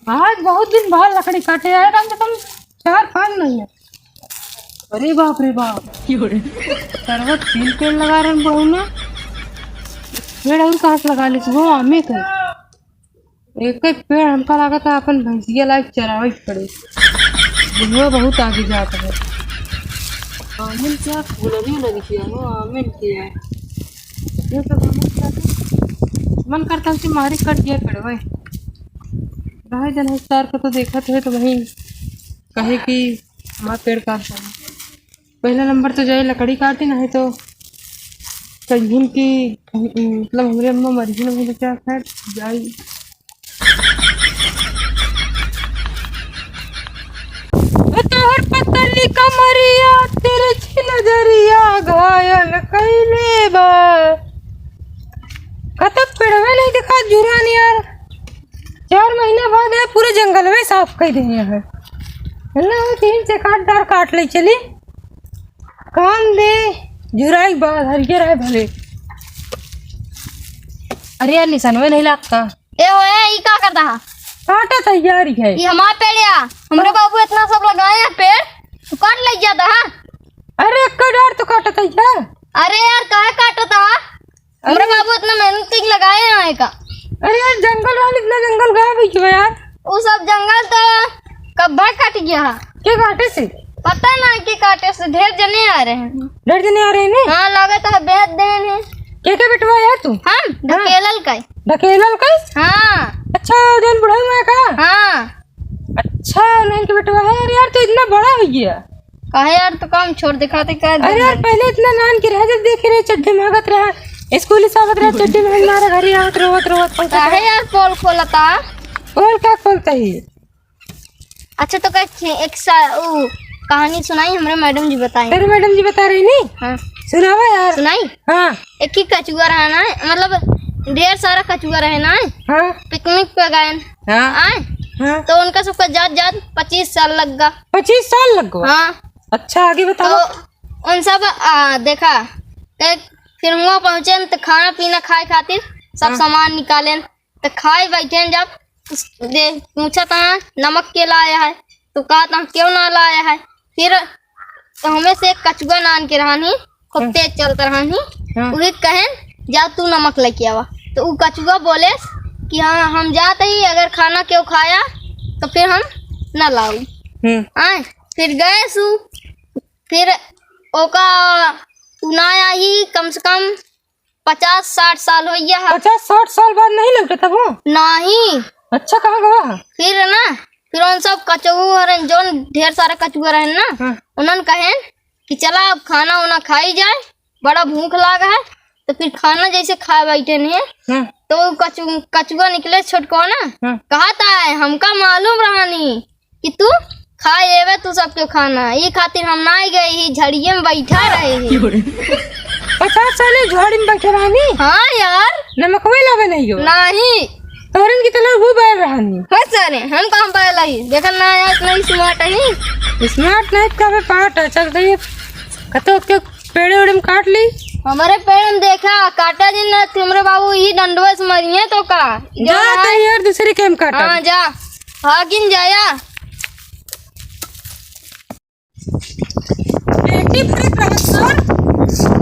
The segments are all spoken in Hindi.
आज बहुत दिन बाद लकड़ी काटे आए, कम से कम 4-5 महीने। अरे बाप रे बाप, सरवत 3 पेड़ लगा रहे हैं बहू ने। पेड़ और कहाँ से लगा ली वो आमे थे। एक एक पेड़ हमका लगा था अपन भैंसिया लायक चरावे पड़े। वो बहुत आगे जाता है। आमिन क्या फूल भी लगी किया वो आमिन किया है। ये सब मन करता है कि मारी कट गया पेड़ भाई जन स्टार को तो देखा थे तो वही कहे कि हमारा पेड़ काटता है। पहला नंबर तो जाए लकड़ी काटी नहीं तो कहीं की मतलब हमारी अम्मा मर्जी नहीं तो क्या खैर जाई। तोहर पतली कमरिया तेरे नजरिया घायल कैले बा। कतक पेड़वे नहीं दिखा जुरान यार। 4 महीने बाद है पूरे जंगल में साफ कर दिए हैं ना। 3 से काट ले चली काम दे जुराई बाद हरियर है भले। अरे यार निशान में नहीं लगता। ए ओए ई का करता है? काटा तैयारी है ये हमारा पेड़ या हमरे बाबू इतना सब लगाए हैं पेड़ तू काट ले जाता है। अरे कड़ार तो काटा तैयार। अरे यार काहे काटता है? हमरे बाबू इतना मेहनत लगाए हैं का। अरे यार जंगल वाले इतना जंगल गया भी यार। वो सब जंगल तो कब काट गया है। क्या काटे से पता ना कि काटे से ढेर जने आ रहे हैं। ढेर जने आ रहे हैं। हाँ लगता है बेहद देन है। क्या बिटवा यार तू? हम ढकेलल का। ढकेलल का? हाँ। अच्छा जन बुढ़ा हुआ है का? हाँ। अच्छा नहीं के बिटवा है यार तो इतना बड़ा हो गया। कहे यार तो काम छोड़ दिखाते का। अरे यार पहले इतना नान के रह जब देखे रहे चड्ढे मांगत रहा स्कूल सावत रहा चड्ढे में मारा घरी आवत रोवत काहे यार पोल खोलता। पोल क्या खोलता है? अच्छा तो एक कहानी सुनाई हमरे मैडम जी बताई। तेरे मैडम जी बता रही नहीं? हाँ सुनावा यार। सुनाई। हाँ एक ही कछुआ रहना है मतलब ढेर सारा कछुआ रहना है। हाँ पिकनिक पे गए हाँ आए हाँ तो उनका सबका जात 25 साल लग गया। 25 साल लग गया? हाँ। अच्छा आगे बताओ। तो उन सब देखा फिर वहाँ पहुँचे तो खाना पीना खाए खातिर सब सामान निकाले तो खाए बैठे जब पूछा था नमक के लाया है तो कहा था क्यों ना लाया है। फिर तो हमें से एक कछुआ नान के रहानी खूब तेज चलता रहानी वही कहे जा तू नमक लेके आवा। तो वो कछुआ बोले कि हाँ हम जाते ही अगर खाना क्यों खाया तो फिर हम न लाऊ। आए फिर गए सु फिर ओका उनाया ही कम से कम 50-60 साल हो गया है। 50-60 साल बाद नहीं लौटा था वो? नहीं। अच्छा कहाँ गया? फिर ना फिर उन सब कछुआ जो ढेर सारे कछुआ रहे ना उन्होंने कहे कि चला अब खाना वाना खाई जाए बड़ा भूख लगा है। तो फिर खाना जैसे खा बैठे नहीं तो कछुआ निकले छोटको ना कहा था हमका मालूम रहानी कि तू खाए एवे तू सबके खाना ये खातिर हम ना गए ही झड़िये में बैठा रहे ही। 50 साल झाड़ी में बैठे रहानी? हाँ यार नमक में लावे नहीं हो? नहीं तोरन की तरह वो बैठ रहानी। बस अरे हम कहाँ पहला ही देखा ना यार नहीं स्मार्ट है। स्मार्ट नहीं का पार्ट है चल रही कतो के पेड़े उड़े में काट ली। हमारे पेड़ में देखा काटा दिन ना तुम्हारे बाबू ही डंडवे से मरिए तो का जा यार दूसरी केम काटा। हाँ जा हागिन जाया बेटी बड़े प्रोफेसर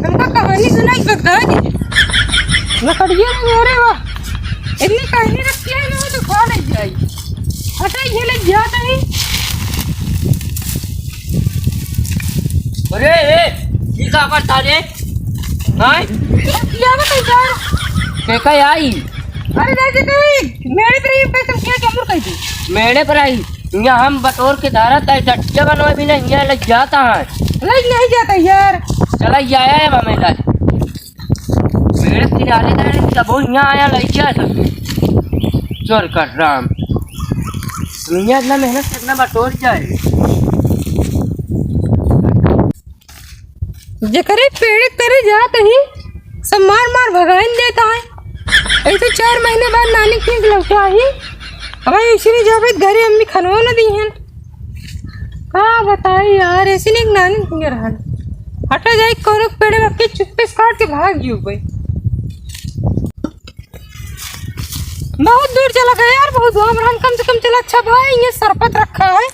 हमका कहानी सुनाई बता दी लकड़ियों में मोरे वाह इतनी कहानी रखी है ना तो खा नहीं जाई हटा ये ले जाता है। अरे ये का करता रे? हां क्या बता यार के का आई? अरे दादी कहीं मेरे पर ये तुम क्या क्या कही थी? मेरे पर आई यहाँ हम बटोर के धारा तय चट्टे बनवा भी नहीं यहाँ लग जाता है। लग नहीं जाता यार। चला आया है हमें लाल मेरे किनारे दारे सब यहाँ आया लग गया सब चोर कर राम यहाँ इतना मेहनत करना बटोर जाए जकरे पेड़ तेरे जाते ही सब मार मार भगाइन देता है। ऐसे 4 महीने बाद नानी की लौटा ही हमारे इसी जावे घरे अम्मी खनवा न दी हैं का बताई यार ऐसी नहीं नानी की रहा हटा जाए कोनो पेड़ रख के चुप्पे से काट के भाग गई भाई। बहुत दूर चला गया यार बहुत वहां हम कम से कम चला अच्छा भाई ये सरपत रखा है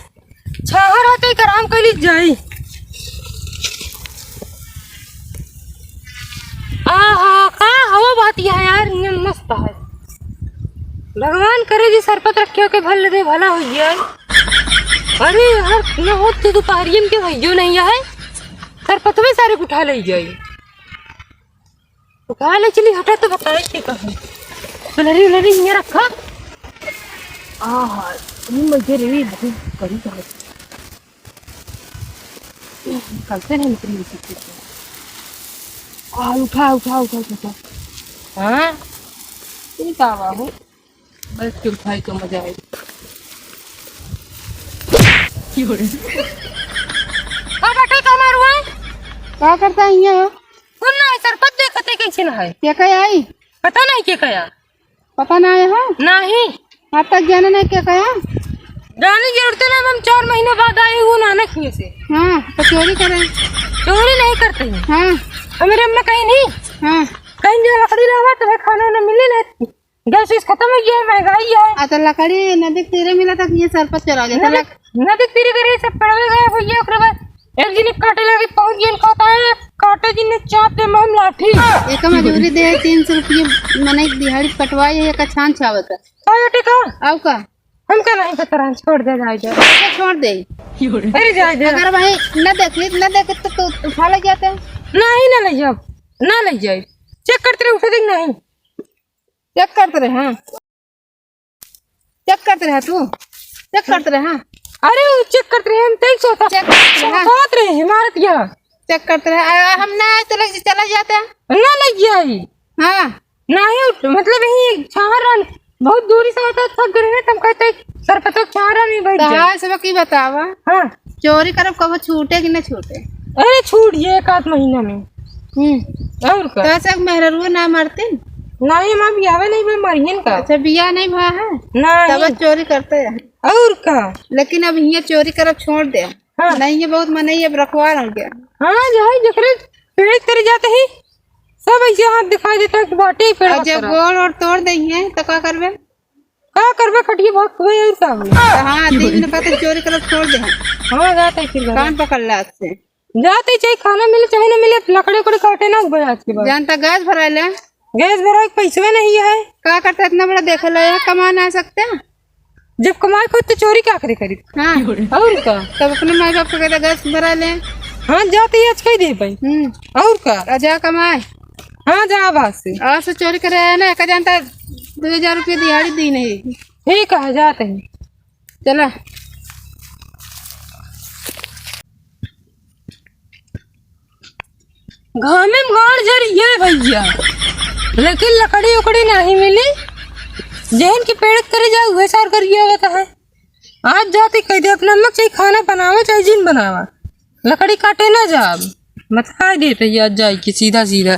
छाहर आते कराम कर ली जाई। आहा का हवा बहती है यार, ये मस्त है। भगवान करे जी सरपत रखियो के भल दे भला हो गया। अरे यार न होते दोपहरिये में के भैयो नहीं है, सरपत में सारे उठा ले जाई। उठा ले चली हटा तो बताए के कहा लरी लरी ये रखा। आहा मुझे रे बहुत कड़ी है, कल से नहीं निकली सकती। उठा उठा उठा उठा। हाँ ठीक है बाबू, बस के उठाई तो मजा आएगी। क्या करता है ये? सुनना है सरपत देखते कैसे ना है क्या कया आई पता नहीं क्या कया पता ना है नहीं अब तक जाना नहीं क्या कया जाने की जरूरत नहीं। हम 4 महीने बाद आए हूँ नानक खिए से। हाँ तो चोरी करें? चोरी नहीं करते हैं। हाँ मेरे अम्मा कहीं नहीं। हाँ कहीं जो लकड़ी लगा तो खाना न मिले नहीं, गैस खत्म हो गया, महंगाई है। तो लकड़ी नदी तीरे मिला था ये सरपत चला गया नदी तीरे करे सब पड़वे गए भैया। ओकरे बाद एक दिन काटे लगे पहुंच गए खाता है काटे दिन ने चाप दे हम लाठी एक मजूरी दे 300 रुपये मने दिहाड़ी कटवाई है का छान छावत है। का अब का हम का नहीं पता छोड़ दे जाए छोड़ दे। अरे जाए दे अगर भाई न देखे तो उठा ले जाते नहीं ना ले जाओ ना ले जाए चेक करते रहे उठे देख नहीं चेक करते रहे। हाँ चेक करते रहे तू चेक करते रहे। हाँ अरे चेक करते रहे हम तेज सोता चेक करते रहे इमारत यहाँ चेक करते रहे हम ना तो लग चला जाते हैं ना लग जाए। हाँ नहीं मतलब यही छाहर बहुत दूरी से होता थक गए तुम कहते सरपत छाहरा नहीं बैठ जाए सब की बतावा। हाँ चोरी करब कब छूटे कि न छूटे? अरे छूट ये 1 महीना में। और का तो मेहररुआ ना मरते नहीं हम बियावे नहीं मैं मरियन का। अच्छा बिया नहीं भा है तब चोरी करते हैं और का। लेकिन अब ये चोरी करब छोड़ दे। हाँ। नहीं ये बहुत मन है रखवार हो गया। हाँ जाए जकरे पेड़ करे जाते ही सब ऐसे हाथ दिखाई देता है बाटे पेड़ जब गोल और तोड़ देंगे तो क्या करबे खटिए बहुत हुए और का। हाँ दिन में पता चोरी करब छोड़ दे। हाँ जाते फिर कान पकड़ ला से जाते चाहे खाना मिले चाहे ना मिले लकड़ी उकड़ी काटे ना आज के बाद जानता गैस भरा ले गैस भरा पैसे नहीं है क्या करता इतना बड़ा देख लो कमा ना सकते हैं जब कमाए खुद तो चोरी क्या करे करी। हाँ और का तब अपने माँ बाप को कहता गैस भरा ले। हाँ जाते ही आज कही दे भाई और का जा कमाए। हाँ जा बात से और से चोरी करे है ना का जानता 2000 रुपये दिहाड़ी दी नहीं ठीक है जाते हैं चला। घर में गाड़ झरिए भैया लेकिन लकड़ी उकड़ी नहीं मिली जहन की पेड़ करे जाए वह सार करिए होता है। आज जाते कह दे अपना मत चाहे खाना बनावा चाहे जिन बनावा लकड़ी काटे ना जा मत खा देते आज जाए कि सीधा सीधा